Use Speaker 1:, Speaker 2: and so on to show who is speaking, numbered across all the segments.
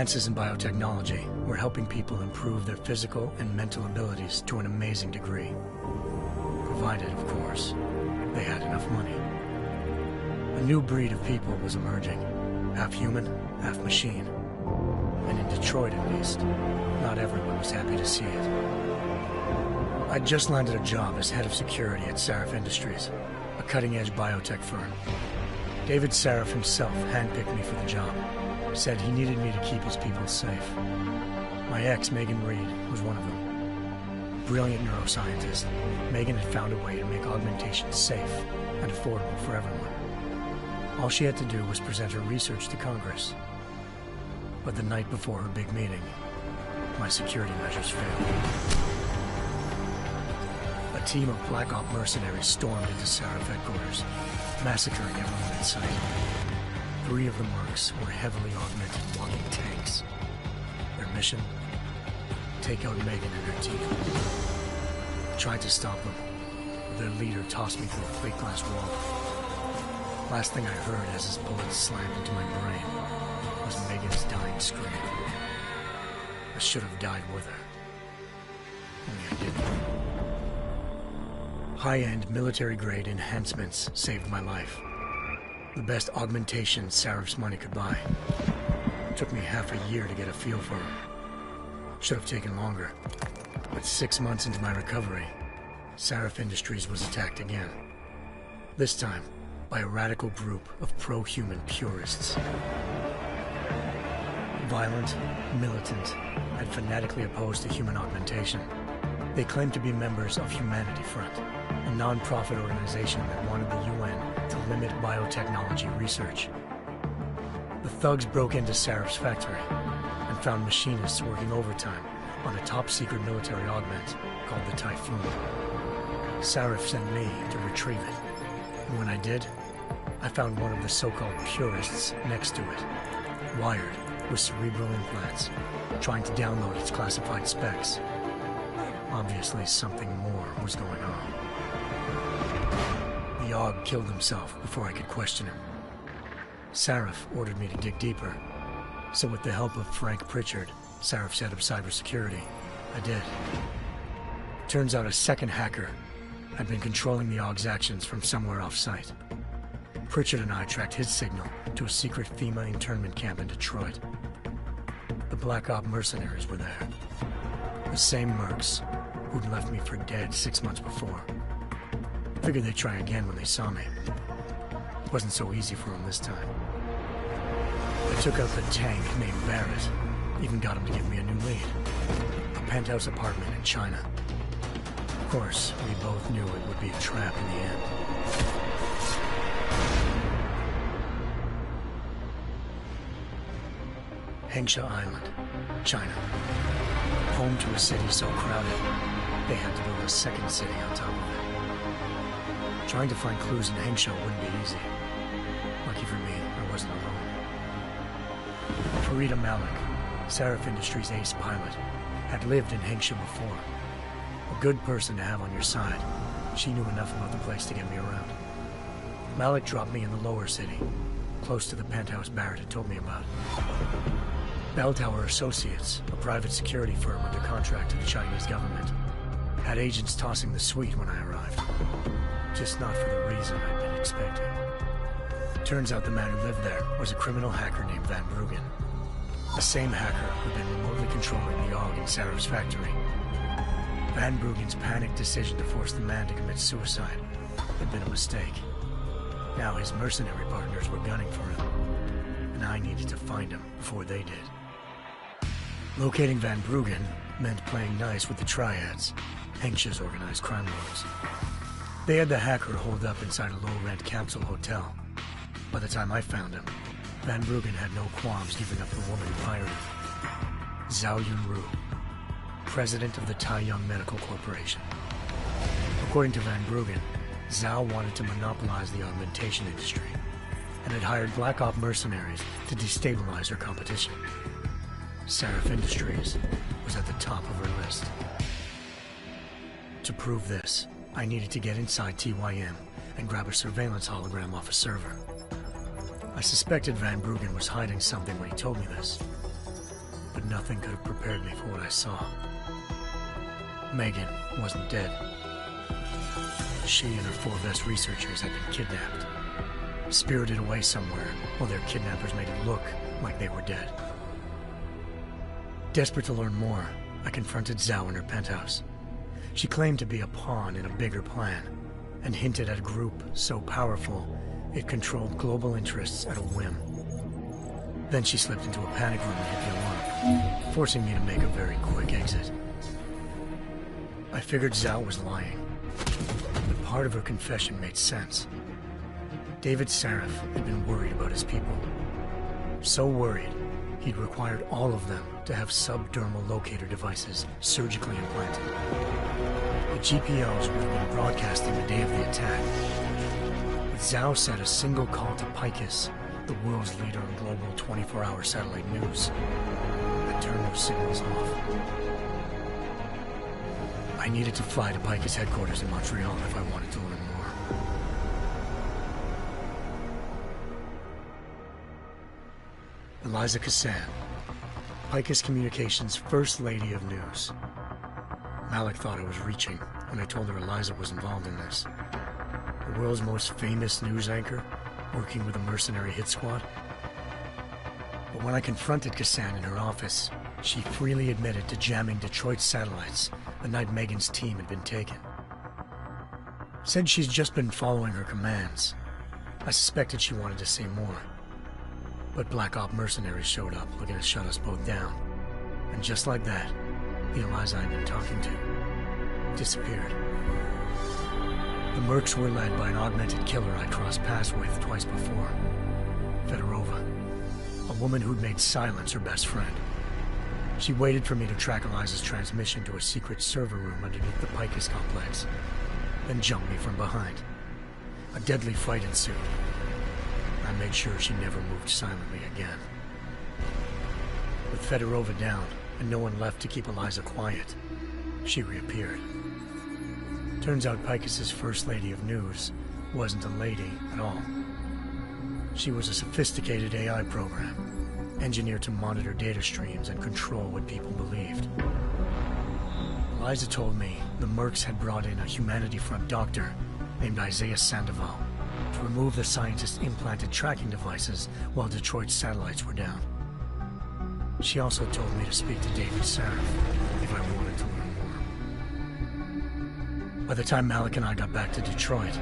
Speaker 1: Advances in biotechnology were helping people improve their physical and mental abilities to an amazing degree. Provided, of course, they had enough money. A new breed of people was emerging, half human, half machine. And in Detroit, at least, not everyone was happy to see it. I'd just landed a job as head of security at Sarif Industries, a cutting-edge biotech firm. David Sarif himself handpicked me for the job, said he needed me to keep his people safe. My ex, Megan Reed, was one of them. Brilliant neuroscientist, Megan had found a way to make augmentation safe and affordable for everyone. All she had to do was present her research to Congress. But the night before her big meeting, my security measures failed. A team of Black Op mercenaries stormed into Sarif headquarters, massacring everyone in sight. 3 of the mercs were heavily augmented walking tanks. Their mission? Take out Megan and her team. I tried to stop them, but their leader tossed me through a plate glass wall. Last thing I heard as his bullets slammed into my brain was Megan's dying scream. I should have died with her. Only I didn't. High-end military-grade enhancements saved my life. The best augmentation Sarif's money could buy. It took me half a year to get a feel for them. Should have taken longer. But 6 months into my recovery, Sarif Industries was attacked again. This time, by a radical group of pro-human purists. Violent, militant, and fanatically opposed to human augmentation. They claimed to be members of Humanity Front, a non-profit organization that wanted the UN to limit biotechnology research. The thugs broke into Sarif's factory and found machinists working overtime on a top-secret military augment called the Typhoon. Sarif sent me to retrieve it, and when I did, I found one of the so-called purists next to it, wired with cerebral implants, trying to download its classified specs. Obviously, something more was going on. The AUG killed himself before I could question him. Sarif ordered me to dig deeper, so with the help of Frank Pritchard, Sarif's head of cybersecurity, I did. Turns out a second hacker had been controlling the AUG's actions from somewhere off-site. Pritchard and I tracked his signal to a secret FEMA internment camp in Detroit. The Black Op mercenaries were there. The same mercs who'd left me for dead 6 months before. Figured they'd try again when they saw me. Wasn't so easy for them this time. I took out the tank named Barrett. Even got him to give me a new lead. A penthouse apartment in China. Of course, we both knew it would be a trap in the end. Hengsha Island, China. Home to a city so crowded, they had to build a second city on top of it. Trying to find clues in Hengsha wouldn't be easy. Lucky for me, I wasn't alone. Farida Malik, Sarif Industries' ace pilot, had lived in Hengsha before. A good person to have on your side. She knew enough about the place to get me around. Malik dropped me in the lower city, close to the penthouse Barrett had told me about. Bell Tower Associates, a private security firm under contract to the Chinese government, had agents tossing the suite when I arrived. Just not for the reason I'd been expecting. Turns out the man who lived there was a criminal hacker named Van Bruggen. The same hacker who'd been remotely controlling the AUG in Sarif's factory. Van Bruggen's panicked decision to force the man to commit suicide had been a mistake. Now his mercenary partners were gunning for him, and I needed to find him before they did. Locating Van Bruggen meant playing nice with the Triads, Hengsha's organized crime lords. They had the hacker holed up inside a low-rent capsule hotel. By the time I found him, Van Bruggen had no qualms giving up the woman who hired him. Zhao Yunru, president of the Taiyang Medical Corporation. According to Van Bruggen, Zhao wanted to monopolize the augmentation industry and had hired Black Op mercenaries to destabilize her competition. Sarif Industries was at the top of her list. To prove this, I needed to get inside TYM and grab a surveillance hologram off a server. I suspected Van Bruggen was hiding something when he told me this. but nothing could have prepared me for what I saw. Megan wasn't dead. She and her 4 best researchers had been kidnapped, spirited away somewhere while their kidnappers made it look like they were dead. Desperate to learn more, I confronted Zhao in her penthouse. She claimed to be a pawn in a bigger plan, and hinted at a group so powerful it controlled global interests at a whim. Then she slipped into a panic room and hit the alarm, forcing me to make a very quick exit. I figured Zhao was lying, but part of her confession made sense. David Sarif had been worried about his people. So worried, he'd required all of them to have subdermal locator devices surgically implanted. The GPOs would have been broadcasting the day of the attack. But Zhao said a single call to Picus, the world's leader in global 24-hour satellite news, had turned those signals off. I needed to fly to Picus headquarters in Montreal if I wanted to learn more. Eliza Cassan, Picus Communications' First Lady of News. Malik thought I was reaching when I told her Eliza was involved in this. The world's most famous news anchor, working with a mercenary hit squad. But when I confronted Cassan in her office, she freely admitted to jamming Detroit's satellites the night Megan's team had been taken. Said she's just been following her commands. I suspected she wanted to say more. But Black Op mercenaries showed up looking to shut us both down. And just like that, the Eliza I'd been talking to disappeared. The mercs were led by an augmented killer I crossed paths with twice before. Fedorova, a woman who'd made silence her best friend. She waited for me to track Eliza's transmission to a secret server room underneath the Picus complex, then jumped me from behind. A deadly fight ensued. I made sure she never moved silently again. With Fedorova down, and no one left to keep Eliza quiet, she reappeared. Turns out Picus's First Lady of News wasn't a lady at all. She was a sophisticated AI program, engineered to monitor data streams and control what people believed. Eliza told me the mercs had brought in a Humanity Front doctor named Isaiah Sandoval to remove the scientist's implanted tracking devices while Detroit's satellites were down. She also told me to speak to David Sarif if I wanted to learn more. By the time Malik and I got back to Detroit,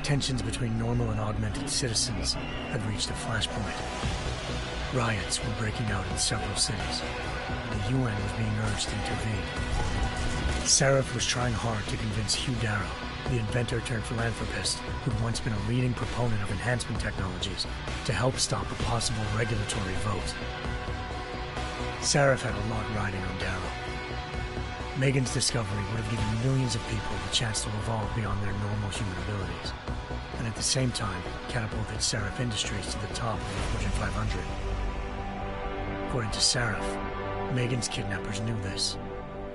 Speaker 1: tensions between normal and augmented citizens had reached a flashpoint. Riots were breaking out in several cities, and the UN was being urged to intervene. Sarif was trying hard to convince Hugh Darrow, the inventor turned philanthropist who'd once been a leading proponent of enhancement technologies, to help stop a possible regulatory vote. Sarif had a lot riding on Darrow. Megan's discovery would have given millions of people the chance to evolve beyond their normal human abilities, and at the same time catapulted Sarif Industries to the top of the Fortune 500. According to Sarif, Megan's kidnappers knew this,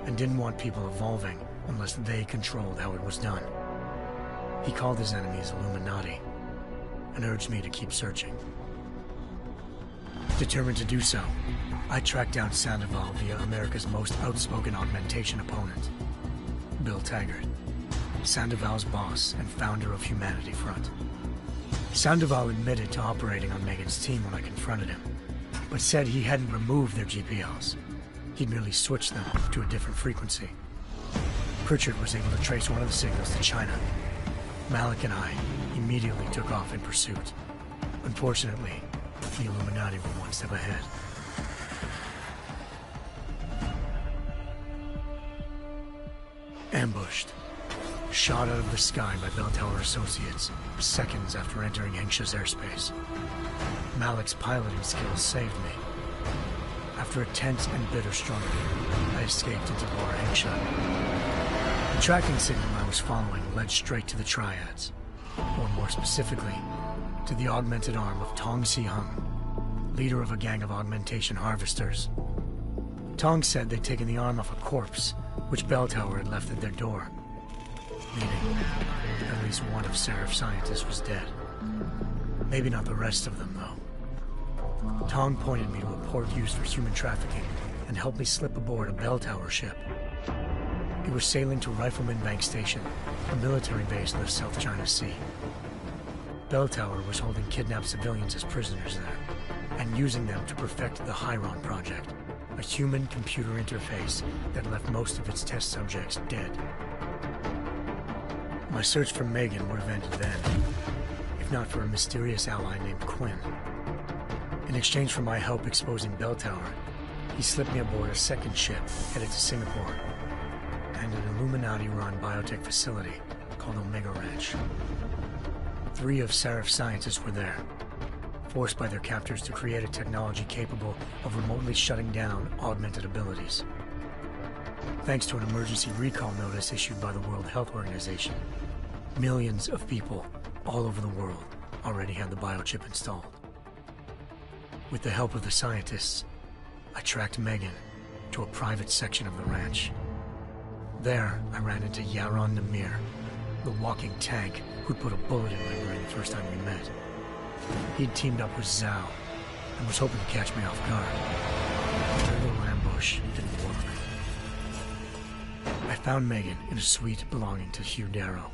Speaker 1: and didn't want people evolving unless they controlled how it was done. He called his enemies Illuminati, and urged me to keep searching. Determined to do so, I tracked down Sandoval via America's most outspoken augmentation opponent, Bill Taggart, Sandoval's boss and founder of Humanity Front. Sandoval admitted to operating on Megan's team when I confronted him, but said he hadn't removed their GPLs. He'd merely switched them to a different frequency. Pritchard was able to trace one of the signals to China. Malik and I immediately took off in pursuit. Unfortunately, the Illuminati were one step ahead. Ambushed. Shot out of the sky by Bell Tower Associates, seconds after entering Hengsha's airspace. Malik's piloting skills saved me. After a tense and bitter struggle, I escaped into Lower Hengsha. The tracking signal I was following led straight to the Triads, or more specifically, to the augmented arm of Tong Si-hung, leader of a gang of augmentation harvesters. Tong said they'd taken the arm off a corpse, which Bell Tower had left at their door, meaning at least one of Sarif's scientists was dead. Maybe not the rest of them, though. Tong pointed me to a port used for human trafficking and helped me slip aboard a bell tower ship. It was sailing to Rifleman Bank Station, a military base in the South China Sea. Bell Tower was holding kidnapped civilians as prisoners there, and using them to perfect the Hyron Project, a human-computer interface that left most of its test subjects dead. My search for Megan would have ended then, if not for a mysterious ally named Quinn. In exchange for my help exposing Bell Tower, he slipped me aboard a second ship headed to Singapore, and an Illuminati-run biotech facility called Omega Ranch. 3 of Seraph's scientists were there, forced by their captors to create a technology capable of remotely shutting down augmented abilities. Thanks to an emergency recall notice issued by the World Health Organization, millions of people all over the world already had the biochip installed. With the help of the scientists, I tracked Megan to a private section of the ranch. There, I ran into Yaron Namir, the walking tank who'd put a bullet in my brain the first time we met. He'd teamed up with Zhao and was hoping to catch me off guard. Their little ambush didn't work. I found Megan in a suite belonging to Hugh Darrow,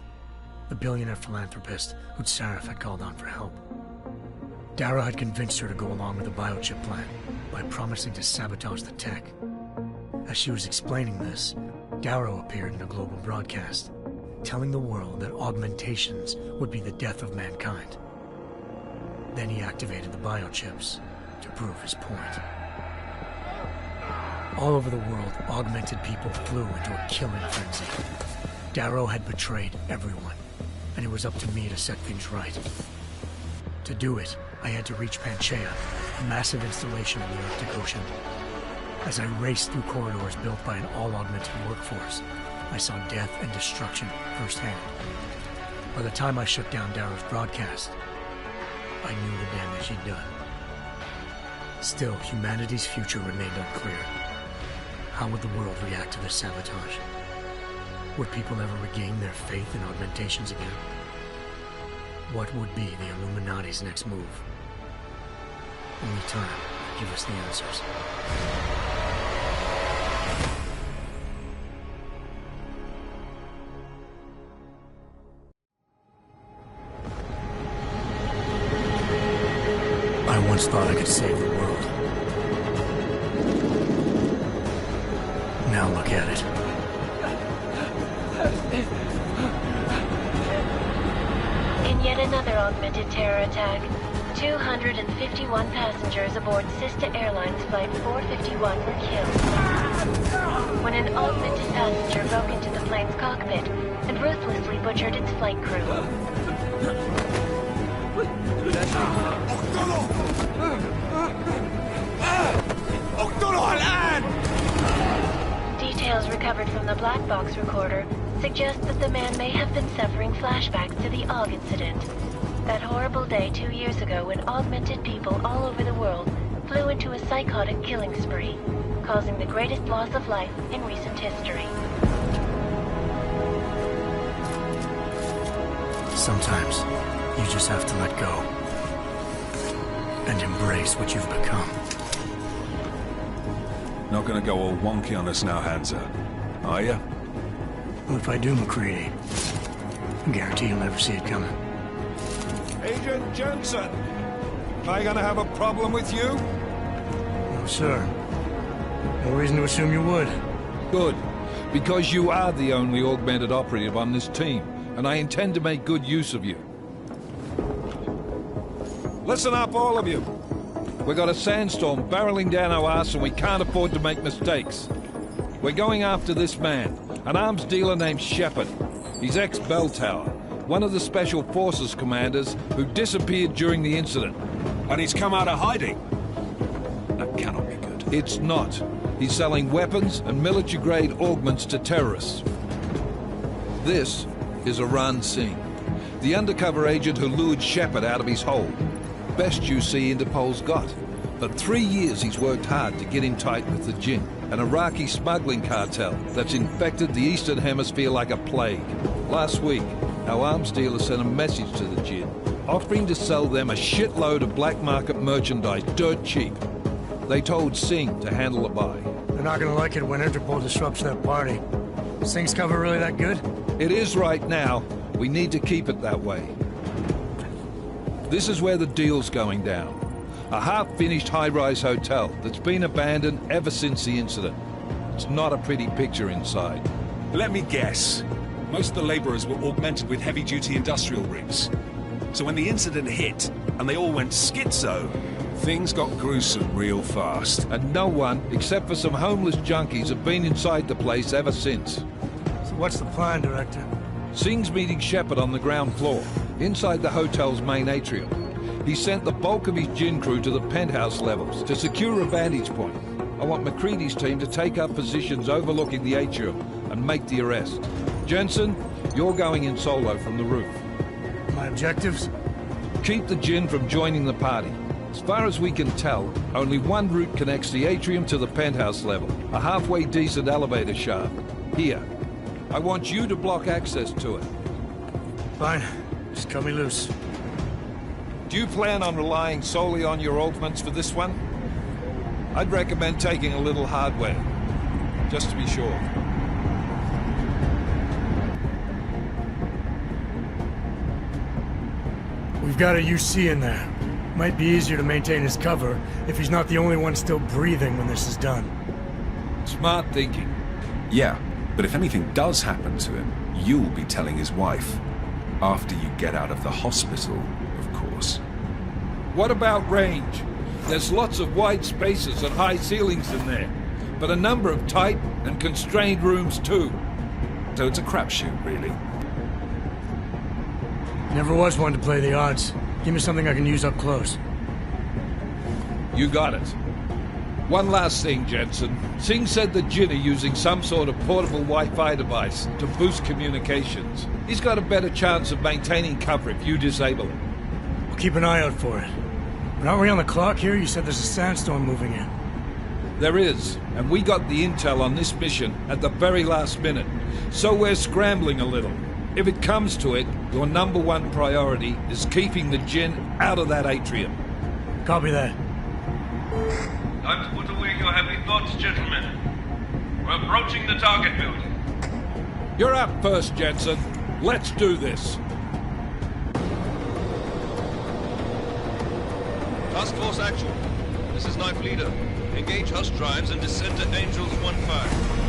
Speaker 1: the billionaire philanthropist who'd Seraph had called on for help. Darrow had convinced her to go along with the biochip plan by promising to sabotage the tech. As she was explaining this, Darrow appeared in a global broadcast, telling the world that augmentations would be the death of mankind. Then he activated the biochips to prove his point. All over the world, augmented people flew into a killing frenzy. Darrow had betrayed everyone, and it was up to me to set things right. To do it, I had to reach Panchaea, a massive installation in the Arctic Ocean. As I raced through corridors built by an all-augmented workforce, I saw death and destruction firsthand. By the time I shut down Darrow's broadcast, I knew the damage he'd done. Still, humanity's future remained unclear. How would the world react to this sabotage? Would people ever regain their faith in augmentations again? What would be the Illuminati's next move? Only time could give us the answers. I once thought I could save the world. Now look at it.
Speaker 2: In yet another augmented terror attack, 251 passengers aboard Sister Airlines Flight 451 were killed when an augmented passenger broke into the plane's cockpit and ruthlessly butchered its flight crew. Details recovered from the black box recorder suggest that the man may have been suffering flashbacks to the AUG incident. That horrible day 2 years ago when augmented people all over the world flew into a psychotic killing spree, causing the greatest loss of life in recent history.
Speaker 1: Sometimes, you just have to let go and embrace what you've become.
Speaker 3: Not gonna go all wonky on us now, Hansa, are ya?
Speaker 1: Well, if I do, McCready, I guarantee you'll never see it coming.
Speaker 4: Agent Jensen, am I gonna have a problem with you?
Speaker 1: No, sir. No reason to assume you would.
Speaker 5: Good, because you are the only augmented operative on this team, and I intend to make good use of you.
Speaker 4: Listen up, all of you.
Speaker 5: We got a sandstorm barreling down our arse and we can't afford to make mistakes. We're going after this man, an arms dealer named Shepard. He's ex-Bell Tower, one of the Special Forces commanders who disappeared during the incident.
Speaker 4: And he's come out of hiding. That cannot be good.
Speaker 5: It's not. He's selling weapons and military-grade augments to terrorists. This is Aran Singh, the undercover agent who lured Shepard out of his hole. Best you see Interpol's got. For 3 years he's worked hard to get in tight with the Jinn, an Iraqi smuggling cartel that's infected the Eastern Hemisphere like a plague. Last week, our arms dealer sent a message to the Jinn, offering to sell them a shitload of black market merchandise dirt cheap. They told Singh to handle the buy,
Speaker 1: They're not gonna like it when Interpol disrupts their party. Sing's cover really that good?
Speaker 5: It is right now. We need to keep it that way. This is where the deal's going down. A half-finished high-rise hotel that's been abandoned ever since the incident. It's not a pretty picture inside.
Speaker 3: Let me guess. Most of the laborers were augmented with heavy-duty industrial rigs. So when the incident hit, and they all went schizo, things got gruesome real fast.
Speaker 5: And no one, except for some homeless junkies, have been inside the place ever since.
Speaker 1: So what's the plan, Director?
Speaker 5: Sing's meeting Shepard on the ground floor, inside the hotel's main atrium. He sent the bulk of his gin crew to the penthouse levels to secure a vantage point. I want McCready's team to take up positions overlooking the atrium and make the arrest. Jensen, you're going in solo from the roof.
Speaker 1: My objectives?
Speaker 5: Keep the gin from joining the party. As far as we can tell, only one route connects the atrium to the penthouse level, a halfway decent elevator shaft. Here. I want you to block access to it.
Speaker 1: Fine. Just cut me loose.
Speaker 5: Do you plan on relying solely on your augments for this one? I'd recommend taking a little hardware, just to be sure.
Speaker 1: We've got a UC in there. Might be easier to maintain his cover if he's not the only one still breathing when this is done.
Speaker 5: Smart thinking.
Speaker 3: Yeah, but if anything does happen to him, you'll be telling his wife. After you get out of the hospital, of course.
Speaker 5: What about range? There's lots of wide spaces and high ceilings in there, but a number of tight and constrained rooms too.
Speaker 3: So it's a crapshoot, really.
Speaker 1: Never was one to play the odds. Give me something I can use up close.
Speaker 5: You got it. One last thing, Jensen. Singh said the Jinn are using some sort of portable Wi-Fi device to boost communications. He's got a better chance of maintaining cover if you disable it.
Speaker 1: We'll keep an eye out for it. But aren't we on the clock here? You said there's a sandstorm moving in.
Speaker 5: There is, and we got the intel on this mission at the very last minute. So we're scrambling a little. If it comes to it, your #1 priority is keeping the Jinn out of that atrium.
Speaker 1: Copy that.
Speaker 6: Time to put away your heavy thoughts, gentlemen. We're approaching the target building.
Speaker 5: You're up first, Jensen. Let's do this.
Speaker 6: Task Force Actual. This is Knife Leader. Engage Hush drives and descend to Angels 1-5.